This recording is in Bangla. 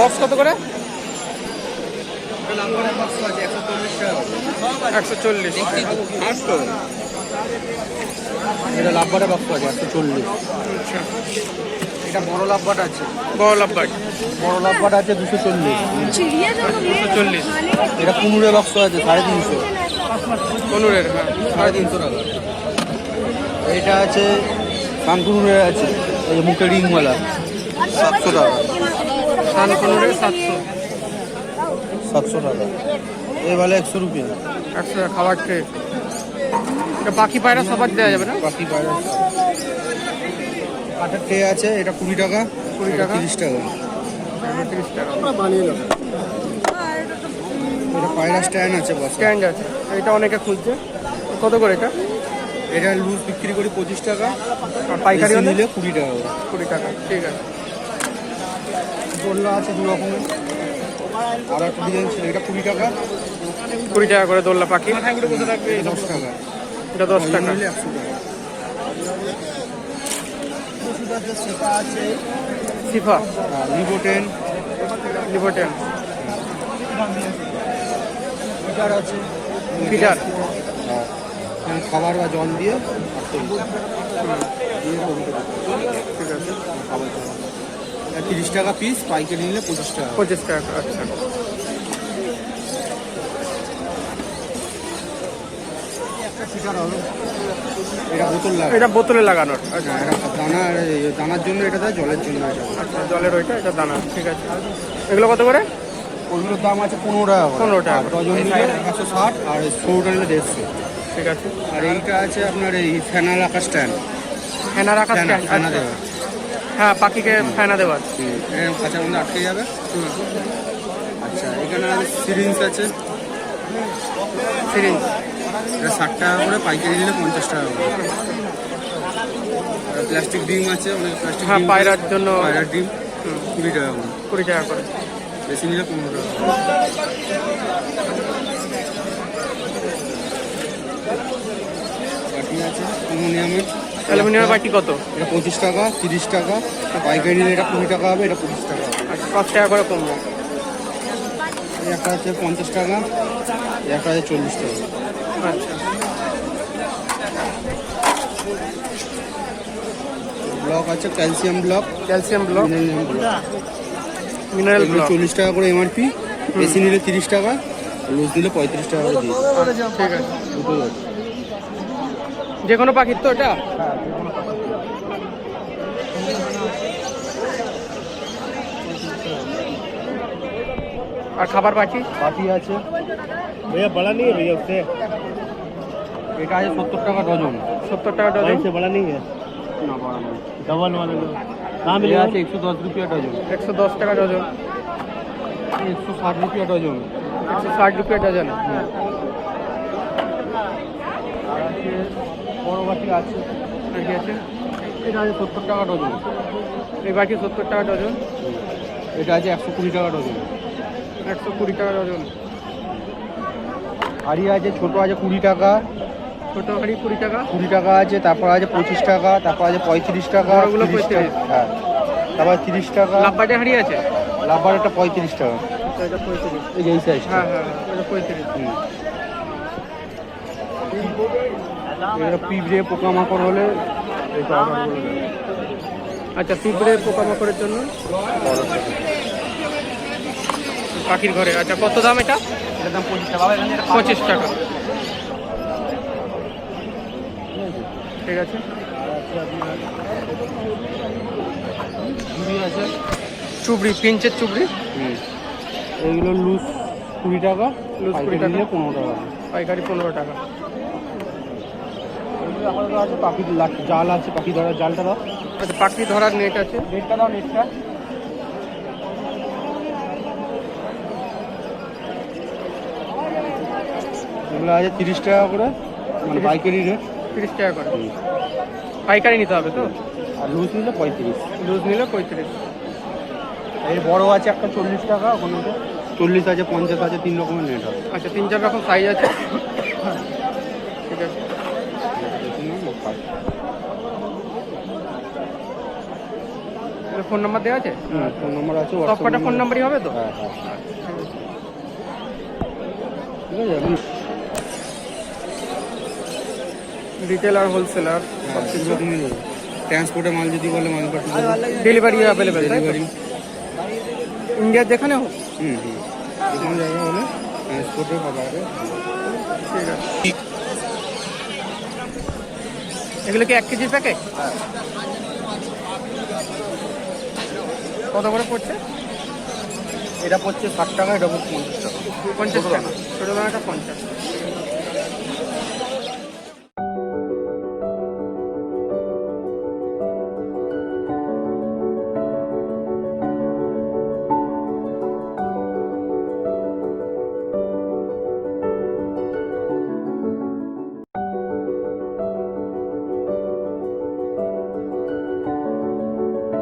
বক্স কত করে? 140। এটা লাভবারের বক্স আছে 140। আচ্ছা, এটা বড় লাভবাট আছে, বড় লাভবাট বড় লাভবাট আছে 240। 240। এটা কুনুরের বক্স আছে 350, কনুরের, হ্যাঁ 350 টাকা। এটা আছে কানকুনুরের আছে, এই যে মুখে রিংওয়ালা 700 টাকা। সান কনুরের 700। 700 টাকা। এই वाला 100 रुपये। 100 টাকা খাবার ট্রে। এটা পাখি পায়রা সবার দেওয়া যাবে না? বাকি পায়রা কাঠের ট্রে আছে, এটা 20 টাকা। 20 টাকা। 30 টাকা। 30 টাকা। এটা পায়রা স্ট্যান্ড আছে, বস স্ট্যান্ড আছে, এটা অনেকে খুঁজছে। কত করে এটা? এটা লুজ বিক্রি করি 25 টাকা, আর পাইকারি বেশি হলে নিলে 20 টাকা। 20 টাকা, ঠিক আছে। দোলনা আছে 2 রকমের। আর একটা ডিজাইন ছিল, এটা 20 টাকা। 20 টাকা করে দোলনা পাখি। 10 টাকা। এটা 10 টাকা। নিলে 100 টাকা। সেটা আছে সিফা, লিবোটেন, লিবোটেন, ফিটার আছে, ফিটার। খাবার বা জল দিয়ে ঠিক আছে, 30 টাকা পিস, পাইকারি নিলে 25 টাকা। 25 টাকা। আচ্ছা, ফিটার হবে, এটা বোতল লাগে। এটা বোতলে লাগানোর। আচ্ছা, এটা দানার জন্য এটা দেয়, জলের জন্য এটা। আচ্ছা, জলের ওইটা, এটা দানা। ঠিক আছে, এগুলো কত করে? ওইগুলোর দাম আছে 15 টাকা করে। 15 টাকা। ডজন নিলে 160, আর 16টা নিলে 150। ঠিক আছে। আর এইটা আছে আপনার এই ফ্যানা রাখা স্ট্যান্ড। ফেনা রাখা stand, ফ্যানা আচ্ছা। দেওয়া। হ্যাঁ, পাখিকে ফেনা দেওয়ার। এরকম কাঁচার মধ্যে আটকে যাবে। আচ্ছা, এখানে সিরিঞ্জ আছে, সিরিঞ্জ। এটা 60 টাকা করে, পাইকারি নিলে 50 টাকা করে। প্লাস্টিক ডিম আছে, অনেক প্লাস্টিক হ্যাঁ, ডিম। পায়রার জন্য পায়রার ডিম 20 টাকা করে, 20 টাকা করে। বেশি নিলে 15 টাকা। বাটি আছে অ্যালুমিনিয়ামের। অ্যালুমিনিয়ামের বাটি কত? এটা 25 টাকা, 30 টাকা। পাইকারি নিলে এটা 20 টাকা হবে, এটা 25 টাকা হবে। আচ্ছা, 5 টাকা করে কমবো। এই একটা আছে 50 টাকা, এই একটা আছে 40 টাকা। আচ্ছা, ব্লক আছে, calcium block, calcium block, mineral block. Mineral এগুলো ব্লক। 40 টাকা করে এমআরপি, বেশি নিলে 30 টাকা, লুজ নিলে 35 টাকা করে দিয়ে। ঠিক আছে, দুটো আছে। যে কোনো পাখির তো এটা? আর খাবার বাটি? বাটি আছে, भैया बड़ा नहीं है भैया उससे এটা আছে 70 টাকা ডজন। 70 টাকা ডজন। से बड़ा नहीं है না বড় না। डबल वाले लो कहाँ এটা मिलेगा আছে 110 রুপিয়া ডজন, 110 টাকা ডজন। 160 রুপিয়া ডজন। 160 রুপিয়া ডজন। আর আছে বড় বাটি আছে, আর কি আছে? এটা আছে 70 টাকা ডজন। এই বাটি 70 টাকা ডজন। এটা আছে 120 টাকা ডজন। 120 টাকা ডজন। হাড়ি আছে, ছোট আছে 20 টাকা, ছোট হাঁড়ি 20 টাকা। 20 টাকা আছে, তারপর আছে 25 টাকা, তারপর আছে 35 টাকা, বড়গুলো 30 টাকা, 35। হ্যাঁ, তারপর 30 টাকা। লাভবাটে হাঁড়ি আছে? লাভার এটা 35 টাকা, আচ্ছা, এটা 35। এই যে এই সাইজটা। হ্যাঁ হ্যাঁ, এটা 35। এটা পিঁপড়ে পোকামাকড় হলে এটা অর্ডার করে দেবে। আচ্ছা, পিঁপড়ে পোকামাকড়ের জন্য পাখির ঘরে। আচ্ছা, কত দাম এটা? এটার দাম 25 টাকা। 25 টাকা। ঠিক আছে। চুড়ি আছে, চুবড়ি, পিঞ্চের চুবড়ি। এইগুলো লুজ 20 টাকা, লুজ 20 পাইকারি টাকা। নিলে 15 টাকা। পাইকারি 15 টাকা। এগুলো আপাতত আছে, পাখির জাল আছে, পাখি ধরার জালটা দাও। আচ্ছা, পাখি ধরার নেট আছে। নেটটা দাও, নেটটা। এগুলো আছে 30 টাকা করে, মানে পাইকারি রেট। 30 টাকা করে। পাইকারি নিতে হবে তো? আর লুজ নিলে 35। লুজ নিলে 35। এর বড় আছে একটা 40 টাকা, ওখানে 40 আছে, 50 আছে, 3 রকমের নেট হবে। আচ্ছা, 3-4 রকম সাইজ আছে। ঠিক আছে। ফোন নাম্বার দেওয়া আছে? ফোন নম্বর আছে, সব WhatsApp কটা ফোন number- নাম্বারই হবে তো? হ্যাঁ হ্যাঁ ঠিক আছে। আপনি রিটেল আর হোলসেলার সব কিছু ট্রান্সপোর্টে মাল যদি বলে মাল পাঠিয়ে দেবো। ডেলিভারি অ্যাভেলেবেল, তাই তো? ডেলিভারি ইন্ডিয়ার যেখানে হোক? হুম হুম, যে কোনো জায়গা হলে ট্রান্সপোর্টে পাওয়া যাবে। ঠিক আছে। এগুলো কি 1 কেজির প্যাকেট? কত করে পড়ছে? এটা পড়ছে 60 টাকা, এটা পড়ছে 50 টাকা। 50 টাকা, ছোটো দানাটা 50।